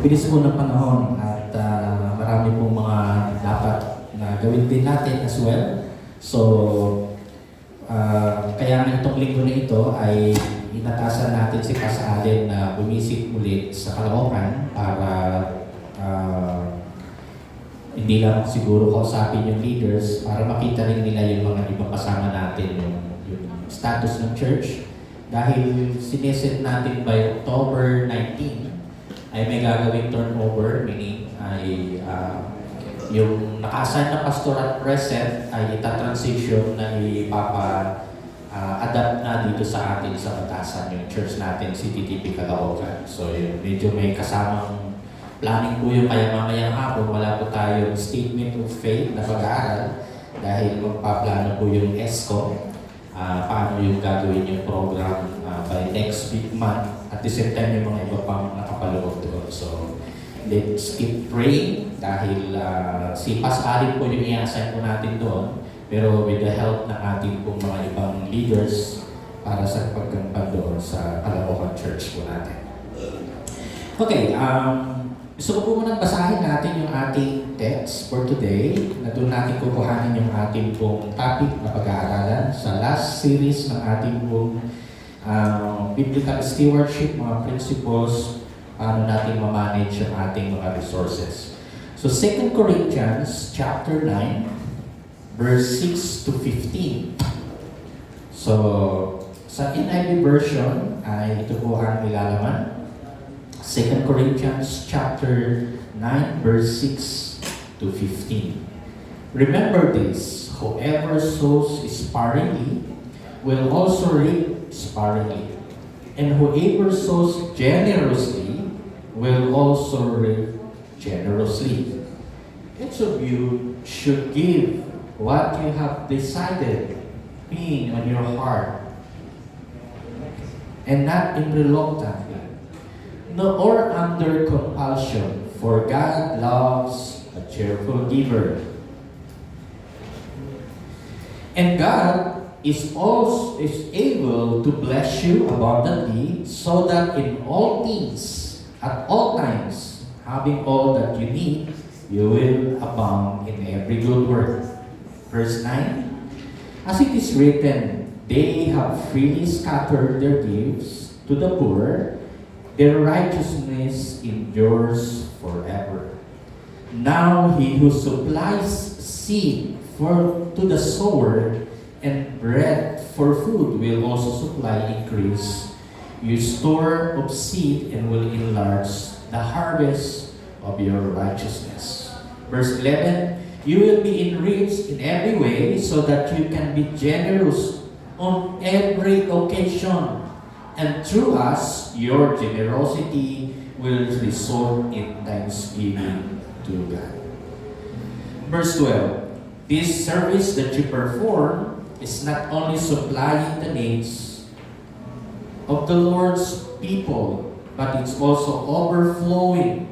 bilis po ng panahon at marami pong mga dapat na gawin din natin as well. So, kaya itong linggo na ito ay inatasan natin si Pastor Allen na bumisit ulit sa Caloocan para hindi lang siguro kausapin yung leaders para makita rin nila yung mga ibang kasama natin, yung status ng church. Dahil sineset natin by October 19 ay may gagawing turnover, meaning ay yung naka-assign na pastor at present ay itatransition na adapt na dito sa atin sa batasan yung church natin, CTTP Caloocan. So yun, medyo may kasamang planning po yung kaya mamayang hapon, wala po tayong statement of faith na pag-aaral dahil magpaplano po yung ESCO, paano yung gagawin yung program by next week month. At the same time, yung mga iba pang nakapaloob doon. So, let's keep praying dahil si Pastor Allen po yung i-assign po natin doon. Pero with the help ng ating pong mga ibang leaders para sa pagkampan doon sa Caloocan Church po natin. Okay, gusto ko po munang basahin natin yung ating text for today na doon natin kukuhanin yung ating pong topic na pag-aaralan sa last series ng ating pong biblical stewardship, mga principles, paano natin ma-manage yung ating mga resources. So 2 Corinthians chapter 9 verse 6 to 15. So sa NIV version ay ito po ang nilalaman. 2 Corinthians chapter 9 verse 6 to 15. Remember this, whoever sows sparingly will also reap sparingly, and whoever sows generously will also reap generously. Each of you should give what you have decided being on your heart, and not in reluctantly, nor under compulsion, for God loves a cheerful giver. And God is able to bless you abundantly, so that in all things, at all times, having all that you need, you will abound in every good work. Verse 9, as it is written, they have freely scattered their gifts to the poor, their righteousness endures forever. Now he who supplies seed to the sower and bread for food will also supply increase. You store up seed and will enlarge the harvest of your righteousness. Verse 11, you will be enriched in every way so that you can be generous on every occasion. And through us, your generosity will result in thanksgiving to God. Verse 12, this service that you perform is not only supplying the needs of the Lord's people, but it's also overflowing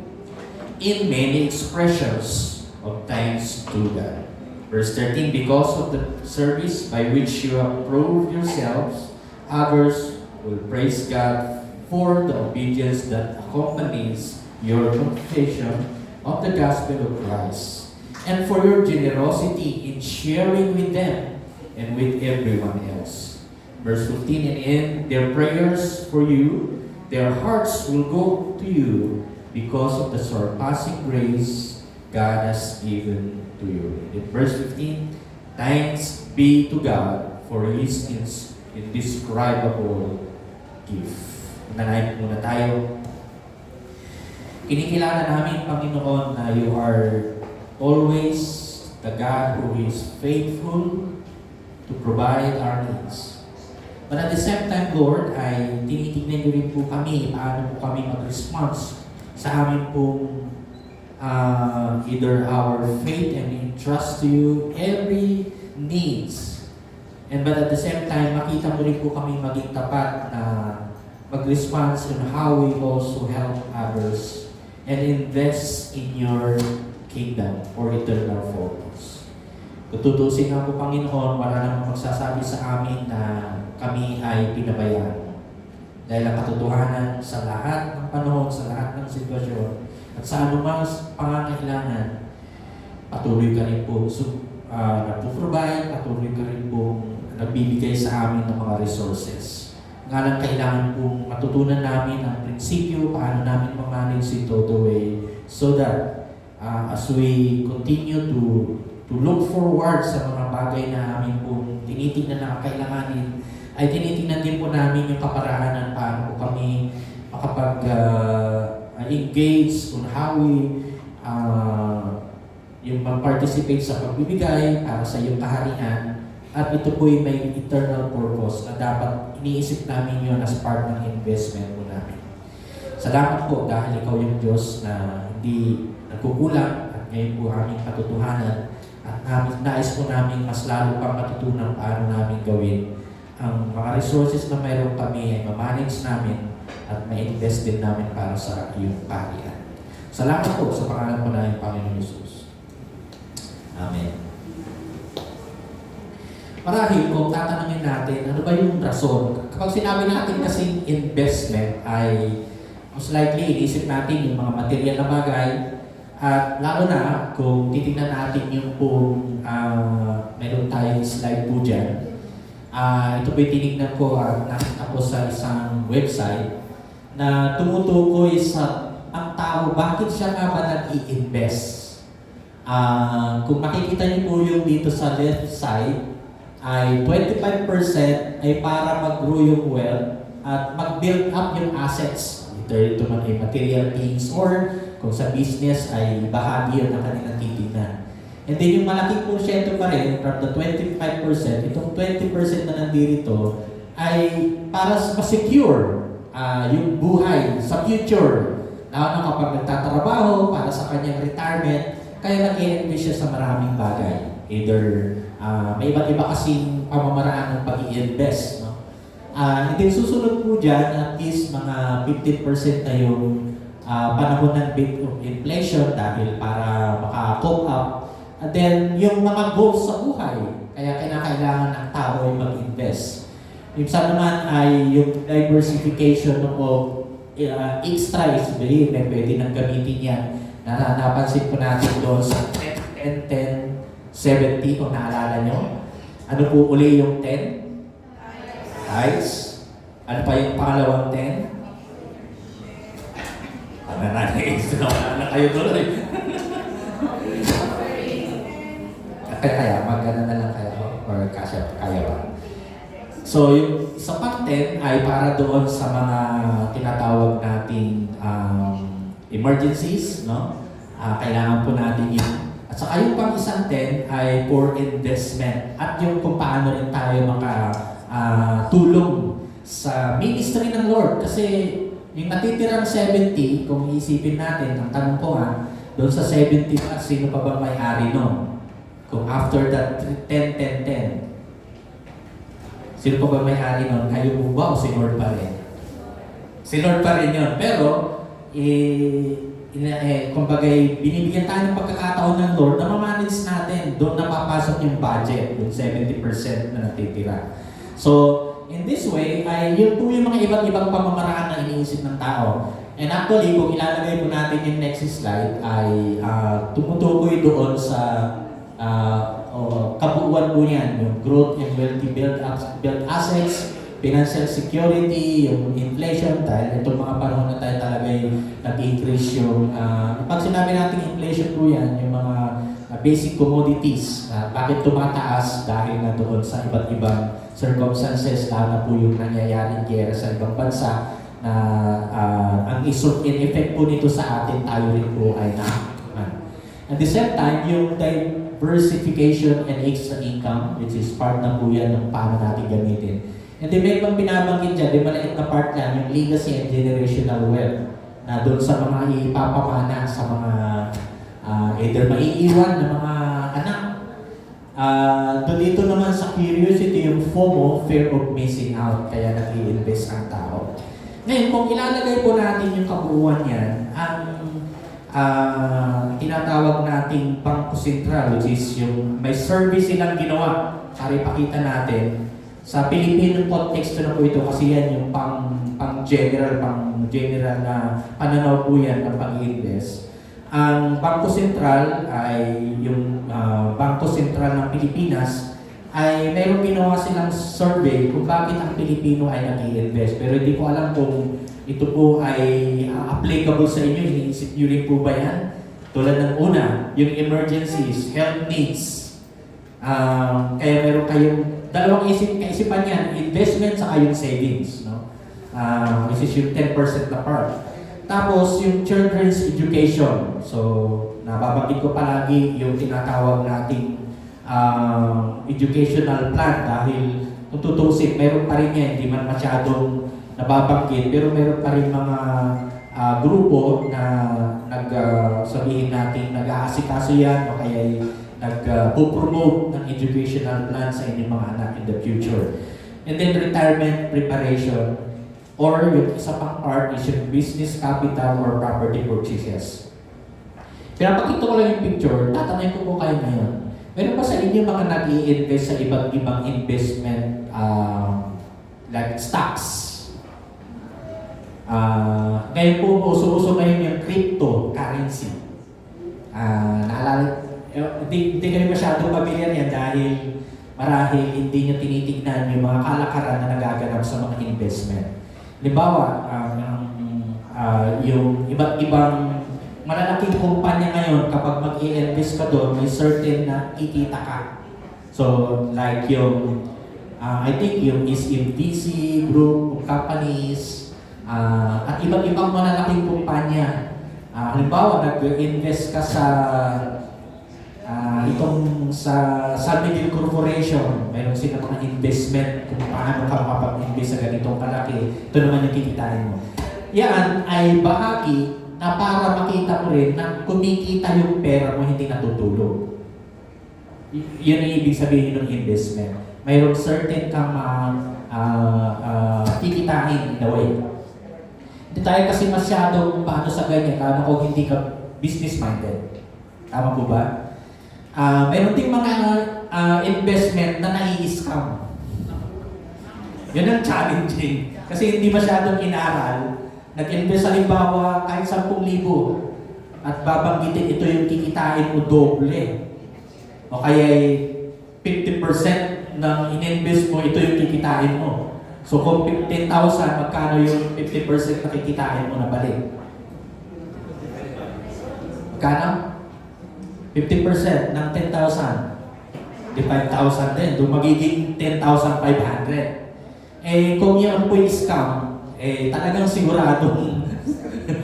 in many expressions of thanks to God. Verse 13, because of the service by which you have proved yourselves, others will praise God for the obedience that accompanies your confession of the gospel of Christ, and for your generosity in sharing with them and with everyone else. Verse 15, and in their prayers for you, their hearts will go to you because of the surpassing grace God has given to you. In verse 15, thanks be to God for His indescribable gift. Nanayin muna tayo. Kinikilala namin, Panginoon, na you are always the God who is faithful to provide our needs. But at the same time, Lord, ay tinitignan niyo rin po kami, paano po kami mag-response sa amin pong either our faith and entrust to you every needs. But at the same time, makita mo rin po kami maging tapat na mag-response on how we also help others and invest in your kingdom for eternal focus. Tututusin nga po, Panginoon, wala namang magsasabi sa amin na kami ay pinabayaan. Dahil ang katotohanan sa lahat ng panahon, sa lahat ng sitwasyon, at sa anumang pangangailangan, patuloy ka rin po nagpo-provide, patuloy ka rin po nagbibigay sa amin ng mga resources. Nga lang kailangan pong matutunan namin ang prinsipyo, paano namin ma-manage ito the way, so that as we continue to look forward sa mga bagay na amin pong tinitingnan na kailanganin, ay tinitingnan din po namin yung kaparaanan paano po kami makapag-engage on how we yung mag-participate sa pagbibigay para sa iyong kaharian, at ito po ay may eternal purpose na dapat iniisip namin yun as part ng investment po namin. Salamat po dahil ikaw yung Diyos na hindi nagkukulang at ngayon po aming katotohanan, at nais po namin mas lalo pang matutunan paano namin gawin ang mga resources na mayroon kami ay ma-manage namin at ma-invest din namin para sa iyong kaharian. Salamat po sa pangalan po namin, Panginoon Jesus. Amen. Marahil kung tatanungin natin, ano ba yung rason? Kapag sinabi natin kasing investment ay most likely inisip natin yung mga material na bagay, at lalo na kung titingnan natin yung kung meron tayong slide po dyan. Ito po yung tinignan ko at nakita ko sa isang website na tumutukoy sa ang tao, bakit siya nga ba nag-i-invest? Kung makikita niyo po yung dito sa left side, ay 25% ay para mag-grow yung wealth at mag-build up yung assets. Ito man ay material things, or kung sa business ay bahagi yun ng kanilang titignan. And then yung malaking porsyento pa rin, from the 25%, itong 20% na nandito ay para ma-secure yung buhay sa future. Lalo na kapag nagtatrabaho para sa kanyang retirement, kaya nag-i-invest siya sa maraming bagay. Either may iba't iba kasing pamamaraan ng pag-i-invest. No? And then susunod po dyan, at least mga 15% na yung panahon ng big inflation dahil para maka-cope up. And then yung mga goals sa buhay, kaya kinakailangan ng tao ay mag-invest. Yung isa naman ay yung diversification of extra is na pwede nang gamitin yan. Napansin po natin doon sa 10, 70, kung naalala nyo. Ano po uli yung 10? Tithes. Ano pa yung pangalawang 10? Nalala kayo doon eh. Kaya magana na lang kayo or kaya ba? So yung isa pang 10 ay para doon sa mga tinatawag nating emergencies, no? Kailangan po natin yun. At saka yung pang isang 10 ay for investment, at yung kung paano rin tayo tulong sa ministry ng Lord. Kasi yung natitirang 70, kung iisipin natin, ang tanong ko doon sa 70 pa, sino pa ba may-ari nun? Kung after that 10, sino pa ba may-ari nun? Kayo po ba o si Lord pa rin? Si Lord pa rin yun. Pero, kumbaga, binibigyan tayo ng pagkakataon ng Lord na ma-manage natin. Doon napapasok yung budget, yung 70% na natitira. So, in this way, ay yun po yung mga iba't ibang pamamaraan na iniisip ng tao. And actually, kung ilalagay po natin yung next slide, ay tumutukoy doon sa kabuuan po yan, yung growth and wealthy build assets, financial security, yung inflation, dahil itong mga panahon na tayo talaga nag-increase yung, pag sinabi natin inflation po yan, yung mga basic commodities, bakit tumataas dahil na doon sa iba't ibang circumstances, lalo na po yung nangyayaring gera sa ibang bansa, na ang in effect po nito sa atin, tayo rin po ay nakukuhan. At the same time, yung diversification and extra income, which is part na po yan ng paano natin gamitin. And then may ibang binabanggit dyan, may maliit na part lang, yung legacy and generational wealth, na doon sa mga ipapamana sa mga either maiiwan na mga anak. Dito naman sa curiosity, yung FOMO, fear of missing out, kaya nag-i-invest ang tao. Ngayon, kung ilalagay po natin yung kabuuan yan, ang tinatawag nating Bangko Sentral, which is yung may service silang ginawa para ipakita natin. Sa Pilipino context na po ito kasi yan yung pang general na pananaw po yan ng pag-invest. Ang Bangko Sentral ay yung Bangko Sentral ng Pilipinas ay mayroong ginawa silang survey kung bakit ang Pilipino ay nag-i-invest. Pero hindi ko alam kung ito po ay applicable sa inyo. Iniisip nyo rin po ba yan? Tulad ng una, yung emergencies, health needs. Kaya meron kayong dalawang kaisipan yan, investment sa yung savings. No? This is yung 10% na part. Tapos yung children's education. So, nababanggit ko palagi yung tinatawag nating educational plan dahil kung tutusin, meron pa rin yan, hindi man masyadong nababanggit, pero meron pa rin mga grupo na sabihin natin nag-aasikaso yan o kaya nag-promote ng educational plan sa inyong mga anak in the future. And then retirement preparation or yung isa pang part is yung business capital or property purchases. Pinapakita ko lang yung picture, tatanay ko po kayo ngayon. Meron ba sa inyo mga nag-i-invest sa iba't ibang investment like stocks? Ngayon po, uso-uso ngayon yung cryptocurrency. Naalala, hindi kayo masyadong pamilyar yan dahil marahil hindi nyo tinitignan yung mga kalakaran na nagaganap sa mga investment. Halimbawa, yung iba't ibang malalaking kumpanya ngayon, kapag mag-i-invest ka doon, may certain na kikita ka. So, like yung, I think yung SMTC group of companies, at iba't ibang malalaking kumpanya. Halimbawa, nag-invest ka sa itong sa San Miguel Corporation, mayroon sila mga investment kung paano ka makapag-invest sa ganitong kalaki. Ito naman yung kikitain mo. Yan ay bahagi na para makita mo rin na kumikita yung pera mo, hindi natutulog. Yun ang ibig sabihin ng investment. Mayroon certain kang kikitain in the way. Hindi tayo kasi masyadong paano sa ganyan, kaya ako hindi ka business-minded. Tama po ba? Mayroon ding mga investment na nai-scam. Yun ang challenging. Kasi hindi masyadong inaral. Nag-invest halimbawa kahit 10,000 at babanggitin ito yung kikitain mo doble. O kaya 50% ng in-invest mo, ito yung kikitain mo. So kung 15,000, magkano yung 50% na kikitain mo na balik? Magkano? 50% ng 10,000. Di 5,000 din. Doon magiging 10,500. Eh, kung yan po yung scam, eh, talagang siguradong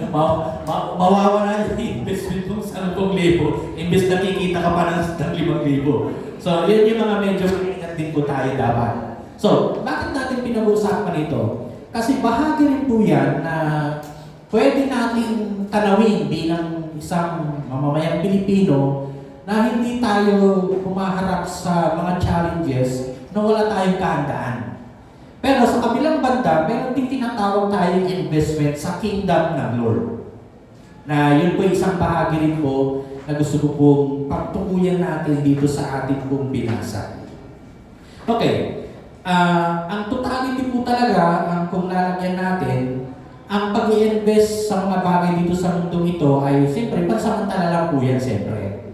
mawawala yung investment mo sa 10,000. Imbes na kikita ka pa ng 5,000. So, yun yung mga medyo ingat din po tayo dapat. So, bakit natin pinag-uusapan ito? Kasi bahagi rin po yan na pwede nating tanawin bilang isang mamamayang Pilipino na hindi tayo humaharap sa mga challenges na wala tayong kahandaan. Pero sa kabilang banda, meron din tinatawag tayong investment sa kingdom ng Lord. Na yun po isang bahagi rin po na gusto ko pong pagtukuyan natin dito sa ating pong binasa. Okay. Ang totality po talaga, kung lalagyan natin, ang pag-i-invest sa mga bagay dito sa mundong ito ay siyempre pansamantala lang po yan siyempre.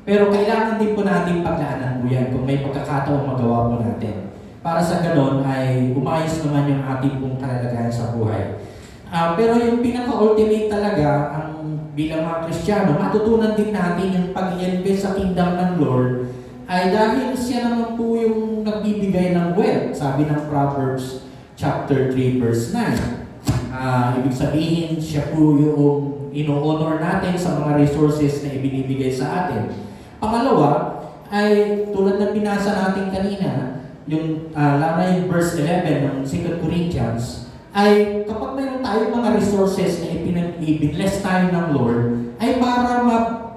Pero kailangan din po natin paglaanan po yan kung may pagkakataong magawa po natin. Para sa ganon ay umayos naman yung ating pong kalagayan sa buhay. Pero yung pinaka-ultimate talaga, ang bilang mga Kristiyano, matutunan din natin yung pag-i-invest sa kingdom ng Lord ay dahil siya naman po yung nagbibigay ng wealth. Sabi ng Proverbs chapter 3 verse 9. Ibig sabihin, siya po yung ino-honor natin sa mga resources na ibinibigay sa atin. Pangalawa, ay tulad ng binasa natin kanina, yung lalo yung verse 11 ng 2 Corinthians, ay kapag mayroon tayong mga resources na ibinbless tayo ng Lord, ay para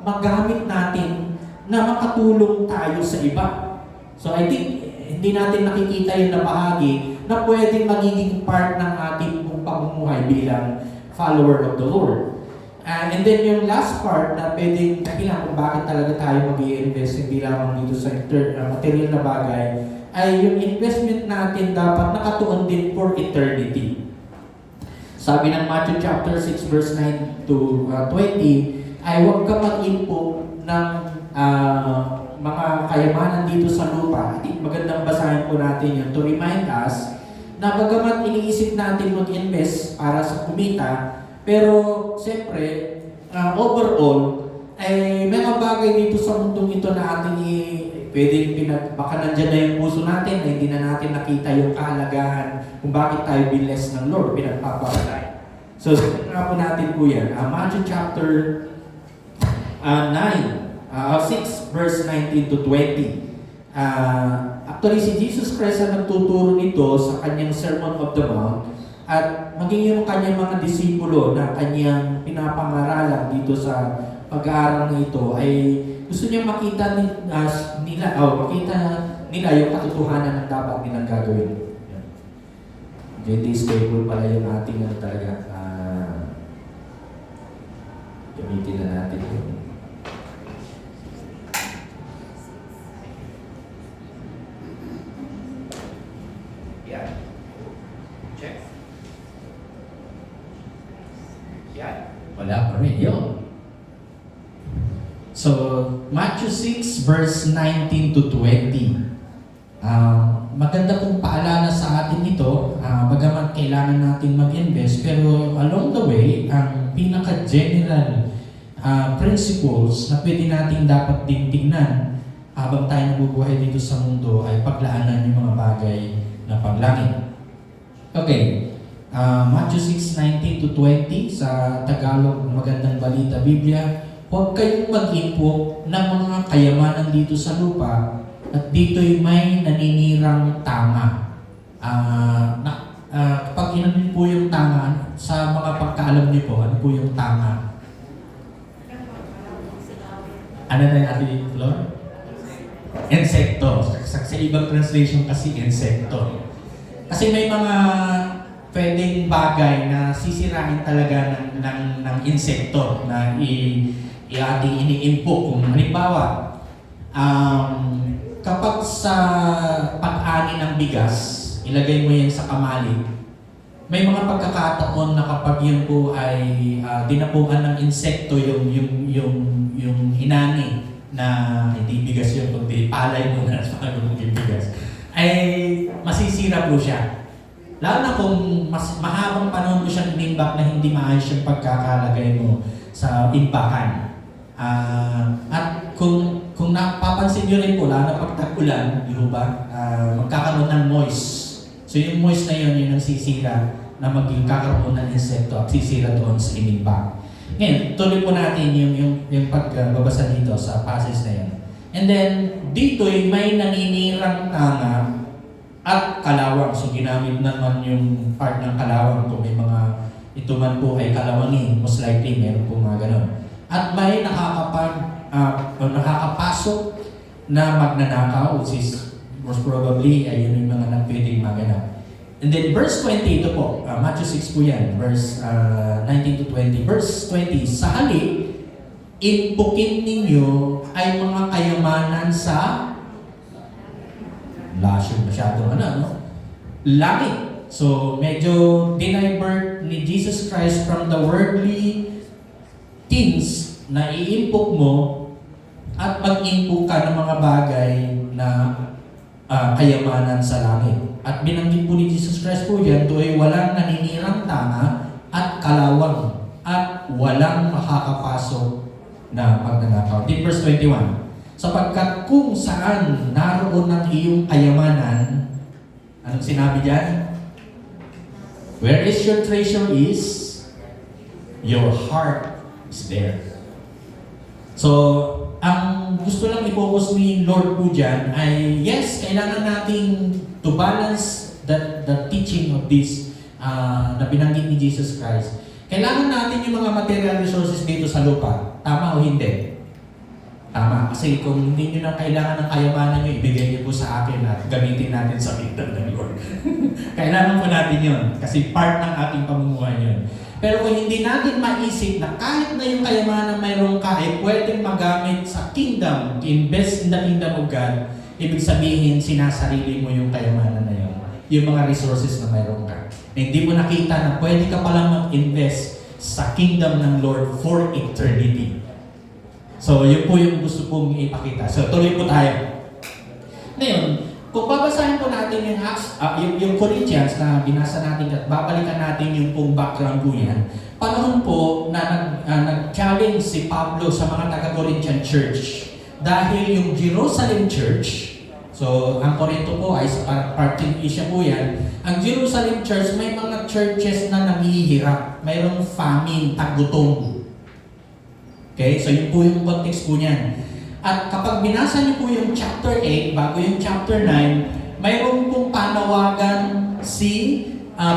magamit natin na makatulong tayo sa iba. So I think, hindi natin nakikita yung bahagi na pwedeng magiging part ng ating pamumuhay bilang follower of the Lord. And then yung last part na pwedeng dahilan kung bakit talaga tayo mag-i-invest hindi lamang dito sa material na bagay ay yung investment natin dapat nakatuon din for eternity. Sabi ng Matthew chapter 6 verse 9 to 20, ay huwag ka mag-impok ng mga kayamanan dito sa lupa. Magandang basahin po natin yun to remind us na bagamat iniisip natin mag-invest para sa kumita, pero siyempre, overall, ay may mga bagay dito sa mundong ito na ating pwedeng baka nandyan na yung puso natin na hindi na natin nakita yung kahalagahan kung bakit tayo binless ng Lord, pinagpapalay. So, sabihin nga po natin po yan. Matthew chapter 6 verse 19 to 20. Actually, si Jesus Christ ang nagtuturo nito sa kanyang Sermon of the Mount at maging yung kanyang mga disipulo na kanyang pinapangaralan dito sa pag-aaral na ito ay gusto niya makita makita nila yung katotohanan ng dapat nilang gagawin. JT stable pala yung ating talaga gamitin na natin yun. Yan. Check. Yan. Wala pa rin. Yun. So, Matthew 6 verse 19 to 20. Maganda pong paalala sa atin ito, bagamat kailangan natin mag-invest, pero along the way, ang pinaka-general principles na pwede natin dapat din tingnan habang tayo nabubuhay dito sa mundo ay paglaanan yung mga bagay na paglangit. Okay, Matthew 6:19 to 20 sa Tagalog, Magandang Balita Biblia. Huwag kayong mag-impok ng mga kayamanan dito sa lupa at dito'y may naninirang tama. Kapag inanin po yung tama, sa mga pagkaalam niyo po, ano po yung tama? Ano na yung Ate Flor? Insekto. Sa ibang translation kasi insekto. Kasi may mga pwedeng bagay na sisirain talaga ng insekto na ating iniimpok. Kung halimbawa, kapag sa pag-ani ng bigas, ilagay mo yan sa kamali, may mga pagkakataon na kapag yun po ay dinapuan ng insekto yung inani na hindi bigas yun, kundi palay mo na sa yung bigas, ay masisira po siya. Lalo na kung mahabang panahon mo siyang inimbak na hindi maayos yung pagkakalagay mo sa imbakan. At kung napapansin nyo rin po, lalo na pag tag-ulan, di ba, magkakaroon ng moist. So yung moist na yun ang sisira na magkakaroon ng insekto at sisira doon sa inimbak. Ngayon, tuloy po natin yung pagbabasa dito sa passage na yun. And then, dito may naninirang tanga at kalawang. So ginamit naman yung part ng kalawang kung may mga ito man po ay kalawangin, most likely meron po mga ganon. At may nakakapasok na magnanakaw, which is most probably ay yun yung mga nagpwedeng maganap. And then verse 20, ito po, Matthew 6 po yan, verse 19 to 20. Verse 20, sa halip, impukin ninyo ay mga kayamanan sa lasyo masyado langit. So medyo dinivert ni Jesus Christ from the worldly things na iimpok mo at mag-impok ka ng mga bagay na kayamanan sa langit. At binanggit po ni Jesus Christ po yan, ito ay walang naninirang tanga at kalawang at walang makakapasok na magnanakaw. Di verse 21, sapagkat kung saan naroon ang iyong kayamanan, anong sinabi dyan? Where is your treasure is, your heart is there. So, ang gusto lang i-focus ni Lord po dyan ay, yes, kailangan nating to balance the teaching of this na binanggit ni Jesus Christ. Kailangan natin yung mga material resources dito sa lupa. Tama o hindi? Tama. Kasi kung hindi nyo na kailangan ng kayamanan nyo, ibigay nyo po sa akin at gamitin natin sa kingdom ng Lord. Kailangan po natin yun. Kasi part ng ating pamumuhay yun. Pero kung hindi natin maisip na kahit na yung kayamanan mayroon ka ay pwedeng magamit sa kingdom, to invest in the kingdom of God, ibig sabihin sinasarili mo yung kayamanan na yun. Yung mga resources na mayroon ka. na hindi mo nakita na pwede ka palang mag-invest sa kingdom ng Lord for eternity. So, yun po yung gusto kong ipakita. So, tuloy po tayo. Ngayon, kung babasahin po natin yung Acts, yung Corinthians na binasa natin at babalikan natin yung pong background po yan, panahon po na nag-challenge si Pablo sa mga taga-Corinthian church. Dahil yung Jerusalem church, so ang Corinto po ay sa parting Asia po yan, ang Jerusalem church may mga churches na naghihirap, mayroong famine, tagutom. Okay, so yun po yung context po niyan. At kapag binasa niyo po yung chapter 8, bago yung chapter 9, mayroon pong panawagan si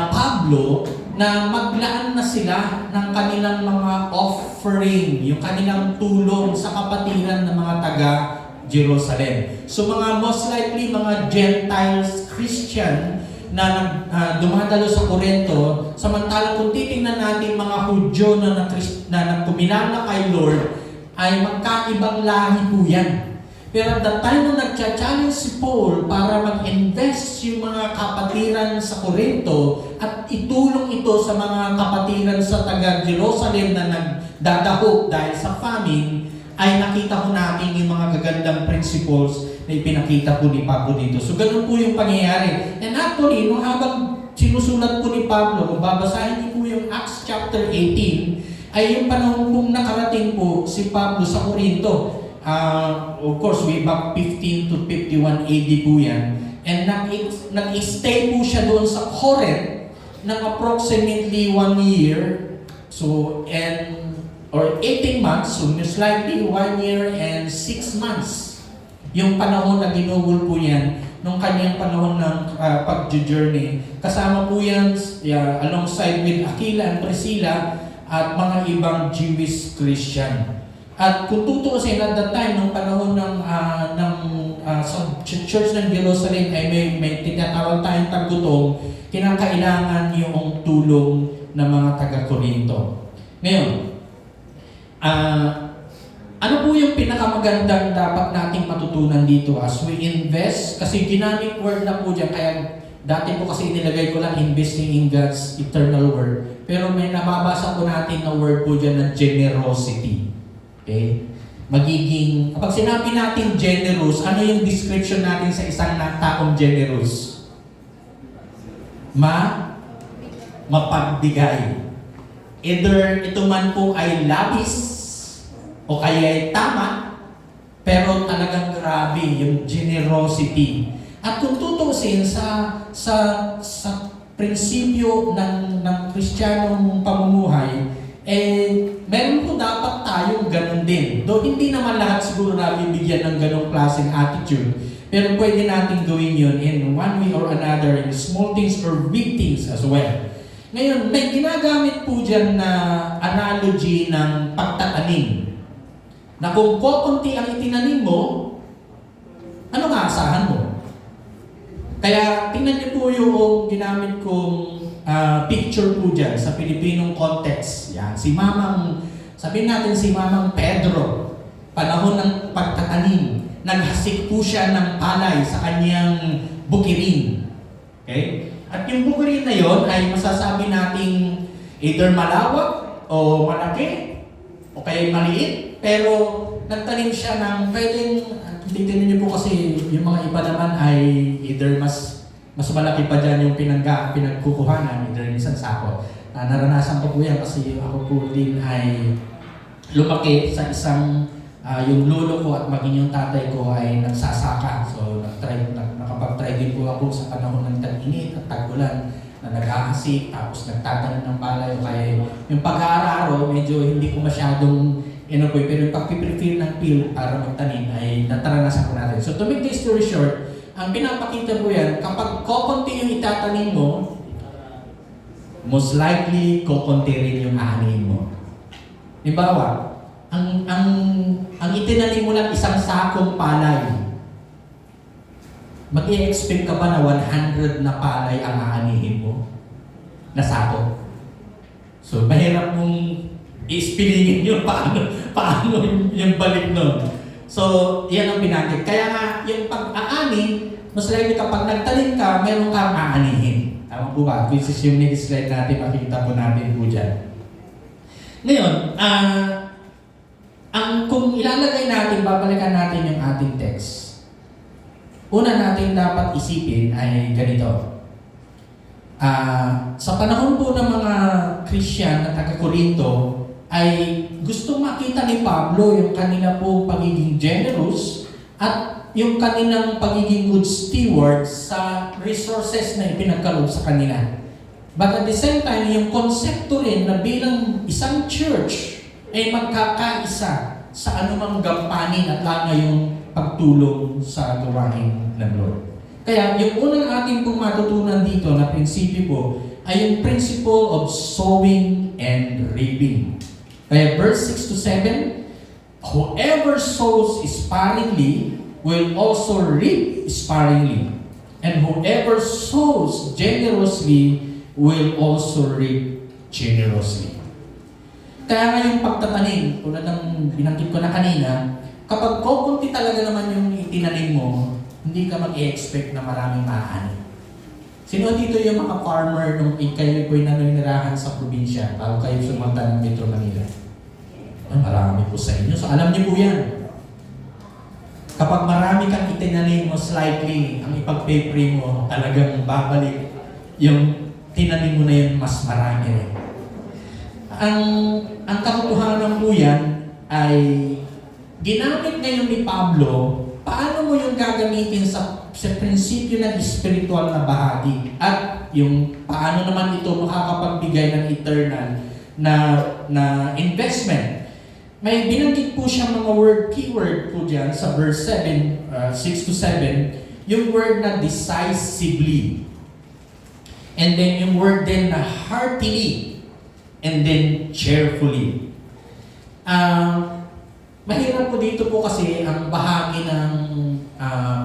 Pablo na maglaan na sila ng kanilang mga offering, yung kanilang tulong sa kapatiran ng mga taga-Jerusalem. So mga most likely mga Gentiles Christian na dumadalo sa Corinto, samantalang kung titingnan natin mga Hudyo na kumilala kay Lord, ay magkaibang lahi po yan. Pero at the time na nagcha-challenge si Paul para mag-invest yung mga kapatiran sa Corinto at itulong ito sa mga kapatiran sa taga-Jerusalem na nagdadahok dahil sa famine, ay nakita ko natin yung mga gagandang principles na ipinakita po ni Pablo dito. So ganun po yung pangyayari. And actually, nung habang sinusulat po ni Pablo, kung babasahin niyo po yung Acts chapter 18, ay yung panahon pong nakarating po si Pablo sa Corinto. Of course, way back 15 to 51 AD po yan. And nag-stay po siya doon sa Corinth ng approximately 1 year. So, or 18 months, so most likely 1 year and 6 months. Yung panahon na ginugol po yan nung kanyang panahon ng pag-journey. Kasama po yan alongside with Aquila and Priscilla at mga ibang Jewish Christian. At kung tutuusin at that time, nung panahon sa Church ng Jerusalem ay may tinatawag tayong tagutom, kinakailangan yung tulong ng mga taga-Corinto. Ngayon, ano po yung pinakamagandang dapat nating matutunan dito as we invest? Kasi ginamit word na po dyan, kaya dati po kasi inilagay ko lang investing in God's eternal word. Pero may nababasa po natin na word po dyan na generosity. Okay? Kapag sinabi natin generous, ano yung description natin sa isang taong generous? Mapagbigay. Either ito man po ay labis o kaya ay tama, pero talagang grabe yung generosity. At kung tutusin sa prinsipyo ng Kristiyanong pamumuhay, meron po dapat tayong ganun din. Though hindi naman lahat siguro nabibigyan ng ganung klaseng attitude, pero pwede natin gawin yun in one way or another, in small things or big things as well. Ngayon, may ginagamit po dyan na analogy ng pagtatanim. Na kung konti ang itinanim mo, ano nga asahan mo? Kaya tingnan niyo po yung ginamit kong picture po dyan sa Pilipinong context. Yan, sabihin natin si Mamang Pedro, panahon ng pagtatanim, naghasik po siya ng palay sa kanyang bukirin. Okay? At yung bukirin na yon ay masasabi nating either malawak o malaki o kaya maliit, pero nagtanim siya ng pwedeng, titignan niyo po kasi yung mga iba naman ay either mas malaki pa dyan yung pinagkukuhanan, either minsan sako. Naranasan ko po yan kasi ako po din ay lumaki sa isang yung lolo ko at maging yung tatay ko ay nagsasaka. So nakapag-try din po ako sa panahon ng tag-init at tag-ulan na nag-aasik, tapos nagtatanim ng palay o kaya yung pag-aararo, medyo hindi ko masyadong pero yung pag-prepare ng field para magtanim ay nataranasan ko natin. So to make this story short, ang pinapakita ko yan, kapag kokonti yung itatanim mo, most likely kokonti rin yung aanin mo. Halimbawa, ang itinanim mo lang isang sakong palay, mag-i-expect ka ba na 100 na palay ang aanihin mo? Na sako? So mahirap mong ispilingin yung paano yung balik nun. So, yan ang binanggit. Kaya nga, yung pag-aani, mas likely kapag nagtanim ka, meron kang aanihin. Tama po ba? Which is yung next slide natin, makikita po natin po dyan. Ngayon, kung ilalagay natin, babalikan natin yung ating text. Una natin dapat isipin ay ganito. Sa panahon po ng mga Christian na taga-Korinto, ay gusto makita ni Pablo yung kanila po pagiging generous at yung kanilang pagiging good steward sa resources na ipinagkaloob sa kanila. But at the same time, yung konsepto rin na bilang isang church ay magkakaisa sa anumang gampanin at lalo yung pagtulong sa gawain ng Lord. Kaya yung unang ating pong matutunan dito na prinsipyo po ay yung principle of sowing and reaping. Kaya verse 6 to 7, whoever sows sparingly will also reap sparingly. And whoever sows generously will also reap generously. Kaya nga yung pagtatanim, tulad ng binanggit ko na kanina, kapag kukunti talaga naman yung itinanim mo, hindi ka mag-i-expect na maraming maaani. Sino dito yung mga farmer nung kayo po'y naninirahan sa probinsya bago kayo sumunta ng Metro Manila? Ay, marami po sa inyo. So alam niyo po yan. Kapag marami kang itinanim, most likely, ang ipag-pay mo, talagang babalik yung tinanim mo na yun mas marami rin. Ang katotohanan po yan ay ginamit ngayon ni Pablo, paano mo yung gagamitin sa prinsipyo ng spiritual na bahagi at yung paano naman ito makakapagbigay ng eternal na investment. May binanggit po siya mga keyword po dyan sa verse 7, 6 to 7, yung word na decisively. And then yung word din na heartily. And then cheerfully. Mahirap po dito po kasi ang bahagi ng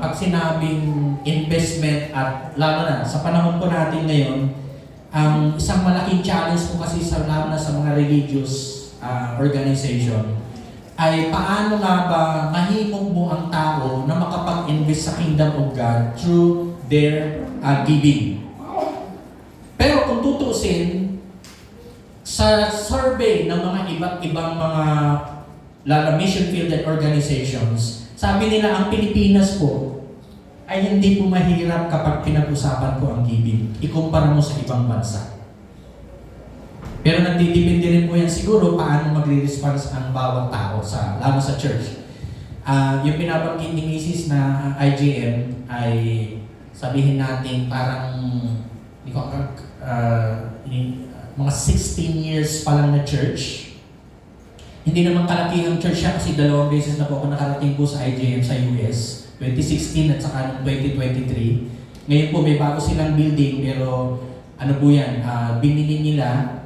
pag sinabing investment at lalo na sa panahon po natin ngayon, isang malaking challenge po kasi lalo na sa mga religious organization ay paano nga ba mahimong mo ang tao na makapag-invest sa kingdom of God through their giving. Pero kung tutuusin, sa survey ng mga iba't ibang mga lalo mission field and organizations, sabi nila ang Pilipinas po ay hindi po mahirap kapag pinag-usapan po ang giving. Ikumpara mo sa ibang bansa. Pero nagdidepende rin po yan siguro paano magre-response ang bawat tao lalo sa church. Yung pinabanggit ni Mrs. na IGM ay sabihin natin parang mga 16 years pa lang na church. Hindi naman kalaki ang church siya kasi 2 beses na po ako nakarating po sa IGM sa US. 2016 at saka noong 2023. Ngayon po may bago silang building pero ano po yan, binili nila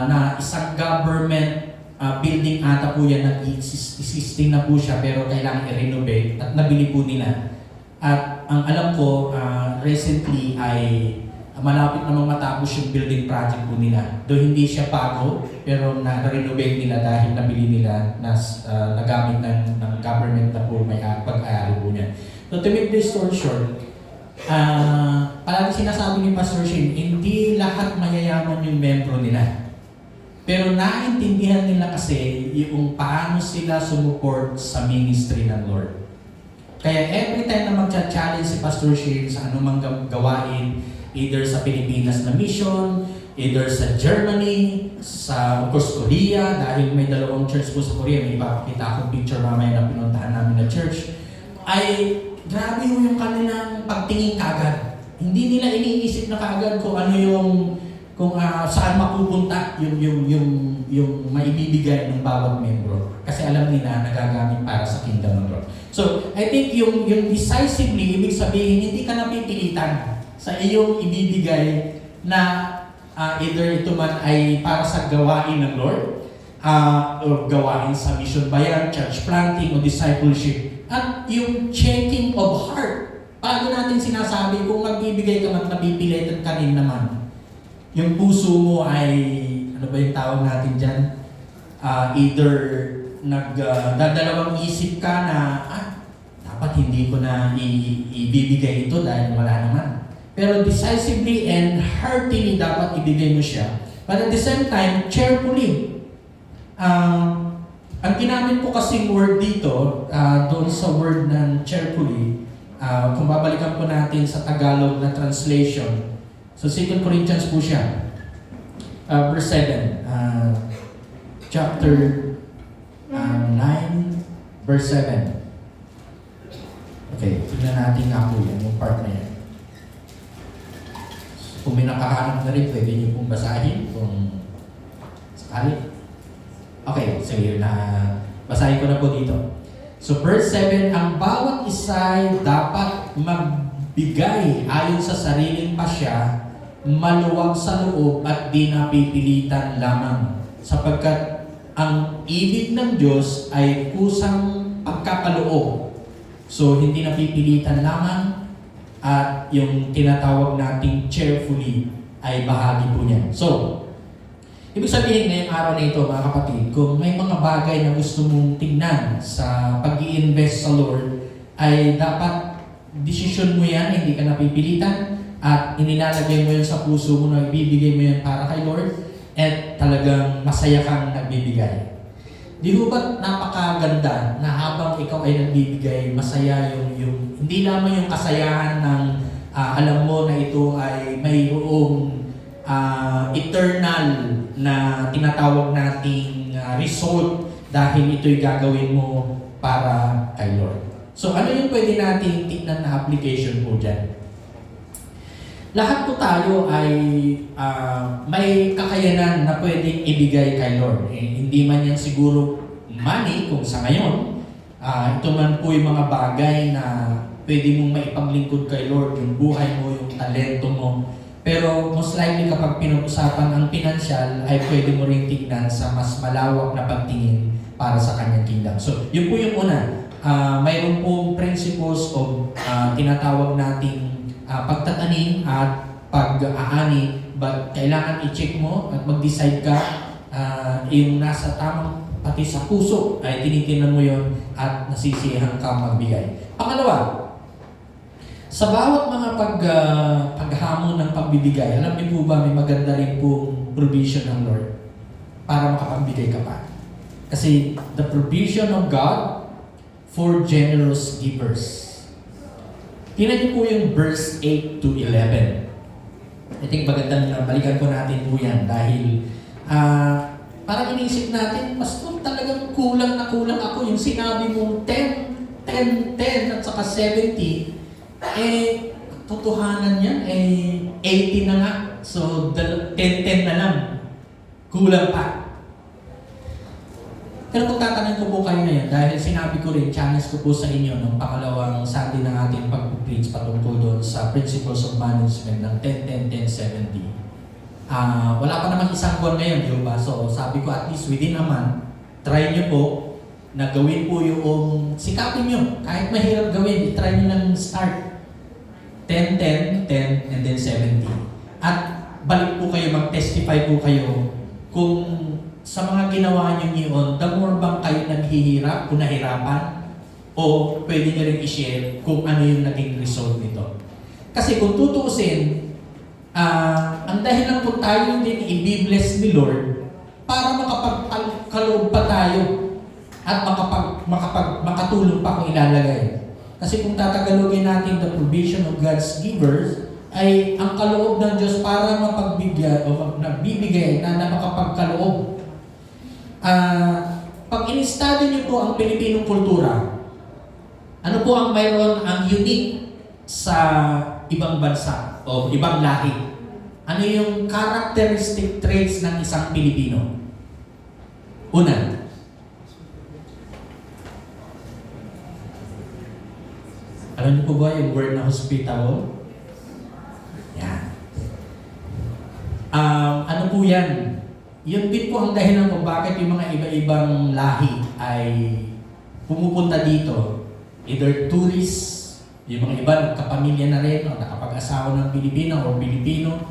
na isang government building ata po yan, existing na po siya pero kailangan i-renovate at nabili po nila. At ang alam ko, recently ay malapit namang matapos yung building project po nila. Though hindi siya bago, pero na-renovate nila dahil nabili nila na nagamit ng government na po may pag-aari po niya. So to make this story short, palagi sinasabi ni Pastor Shin, hindi lahat mayayaman yung membro nila. Pero naintindihan nila kasi yung paano sila sumuport sa ministry ng Lord. Kaya every time na magcha-challenge si Pastor Shin sa anumang gawain, either sa Pilipinas na mission, either sa Germany, sa of course Korea, dahil may 2 church po sa Korea, may ipapakita akong picture mamaya na pinuntahan namin na church, ay grabe yung kanilang pagtingin kaagad. Hindi nila iniisip na kaagad kung ano kung saan mapupunta yung maibibigay ng bawat membro. Kasi alam nila nagagamit para sa kingdom ng Lord. So, I think yung decisively, ibig sabihin, hindi ka napipilitan sa iyong ibibigay na either ito man ay para sa gawain ng Lord, o gawain sa mission bayan, church planting, o discipleship. At yung checking of heart, paano natin sinasabi kung magbibigay ka at napipilitan ka rin naman. Yung puso mo ay, ano ba yung tawag natin dyan? Either nagdadalawang isip ka na, dapat hindi ko na ibibigay ito dahil wala naman. Pero decisively and heartily dapat ibigay mo siya. But at the same time, cheerfully. Ang ginamit ko kasing word dito, doon sa word ng cheerfully, kung babalikan po natin sa Tagalog na translation, so 2 Corinthians po siya, verse 7, chapter 9, verse 7. Okay, tignan natin nga po yan, yung part na yan. Kung may nakahanap na rin, pwede niyo pong basahin kung sakali. Okay, sige na, basahin ko na po dito. So verse 7, ang bawat isa ay dapat magbigay ayon sa sariling pasya, maluwag sa loob at di napipilitan lamang. Sapagkat ang ibig ng Diyos ay kusang pagkakaloob. So hindi napipilitan lamang at yung tinatawag nating cheerfully ay bahagi po niyan. So, ibig sabihin ngayong araw na ito mga kapatid, kung may mga bagay na gusto mong tingnan sa pag-i-invest sa Lord, ay dapat desisyon mo yan, hindi ka napipilitan, at inilalagay mo yan sa puso mo na ibibigay mo yan para kay Lord, at talagang masaya kang nagbibigay. Di ba ba't napakaganda na habang ikaw ay nagbibigay, masaya yung hindi lamang yung kasayahan ng alam mo na ito ay mayroong eternal na tinatawag nating result dahil ito'y gagawin mo para kay Lord. So ano yung pwede nating tignan na application po dyan? Lahat po tayo ay may kakayanan na pwedeng ibigay kay Lord. Hindi man yan siguro money kung sa ngayon. Ito man po yung mga bagay na pwede mong maipaglingkod kay Lord, yung buhay mo, yung talento mo. Pero most likely kapag pinag-usapan ang pinansyal, ay pwede mo rin tignan sa mas malawak na pagtingin para sa kanyang kingdom. So, yun po yung una. Mayroon pong principles of tinatawag nating pagtatanim at pag-aani, but kailangan i-check mo at mag-decide ka yung nasa tamang pati sa puso ay tinitingnan mo yon at nasisiyahan ka magbigay. Pangalawa, sa bawat mga paghamon ng pagbibigay, alam niyo po ba may maganda rin pong provision ng Lord para makapagbigay ka pa. Kasi the provision of God for generous givers. Tingnan niyo po yung verse 8 to 11. I think magandang balikan po natin po yan dahil parang iniisip natin, Pastor, talagang kulang na kulang ako. Yung sinabi mo 10 at saka 70, totohanan yan, 80 na nga. So, 10 na lang. Kulang pa. Pero kung tatanungin ko po kayo ngayon, dahil sinabi ko rin, challenge ko po sa inyo ng pangalawang Sunday ng ating pag-preach patungkol doon sa principles of management ng 10-10-10-70. Wala pa naman isang buwan ngayon, di ba? So sabi ko at least within a month, try nyo po na gawin po yung sikapin nyo. Kahit mahirap gawin, try nyo lang start. 10-10-10 and then 70. At balik po kayo, mag-testify po kayo kung sa mga ginawa nyo ngayon, the more bang kayo naghihirap, kung nahirapan, o pwede nyo rin i-share kung ano yung naging result nito. Kasi kung tutuusin, ang dahilan po tayo din i-bless ni Lord para makapagkaloob pa tayo at makatulong pa kung ilalagay. Kasi kung tatagalogin natin the provision of God's givers, ay ang kaloob ng Diyos para mapagbigay o nagbibigay na makapagkaloob. Pag in-study niyo po ang Pilipinong kultura, ano po ang mayroon ang unique sa ibang bansa o ibang lahi? Ano yung characteristic traits ng isang Pilipino? Una, alam niyo po ba yung word na hospitable? Yan. Ano po yan? Yun din po ang dahilan kung bakit yung mga iba-ibang lahi ay pumupunta dito. Either tourists, yung mga iba nagkapamilya na rin o nakapag-asawa ng Pilipino o Pilipino.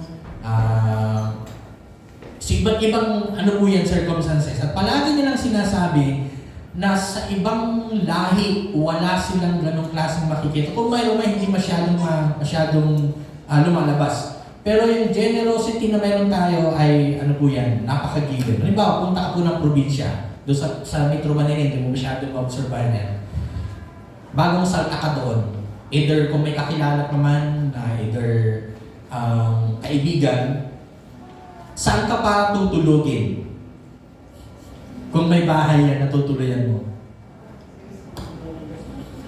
So iba't ibang ano po yan circumstances. At palagi nilang sinasabi na sa ibang lahi wala silang ganong klaseng makikita. Kung mayroon hindi masyadong lumalabas. Pero yung generosity na meron tayo ay ano po yan, napakagilid. Halimbawa, punta ka po ng probinsya, doon sa Metro Manila, hindi mo masyadong ma-observe yan. Bagong salta ka doon, either kung may kakilala ka man, either kaibigan, saan ka pa tutulugin? Kung may bahay yan, natutuluyan mo.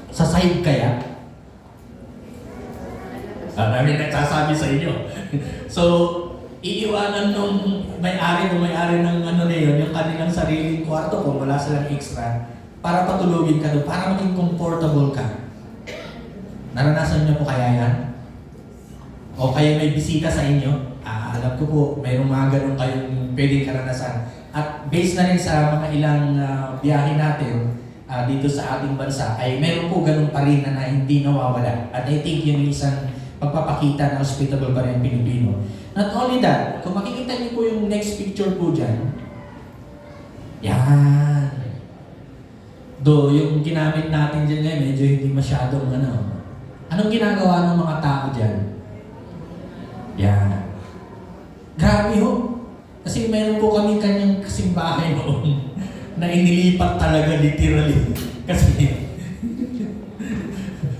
Sa side kaya? Dami nagsasabi sa inyo. So, iiwanan nung may-ari ng ano na yun, yung kanilang sariling kwarto kung wala silang extra, para patulogin ka doon, para maging comfortable ka. Naranasan niyo po kaya yan? O kaya may bisita sa inyo? Alam ko po, mayroong mga ganun kayong pwedeng karanasan. At based na rin sa mga ilang biyahe natin dito sa ating bansa, ay meron po ganun pa rin na hindi nawawala. At I think yun yung isang pagpapakita na hospitable pa rin ang Pilipino. Not only that, kung makikita niyo po yung next picture po dyan, yan. Do yung ginamit natin dyan ngayon, medyo hindi masyadong ano. Anong ginagawa ng mga tao dyan? Yan. Grabe ho. Kasi meron po kami kanyang kasimbahay noon na inilipat talaga literally. Kasi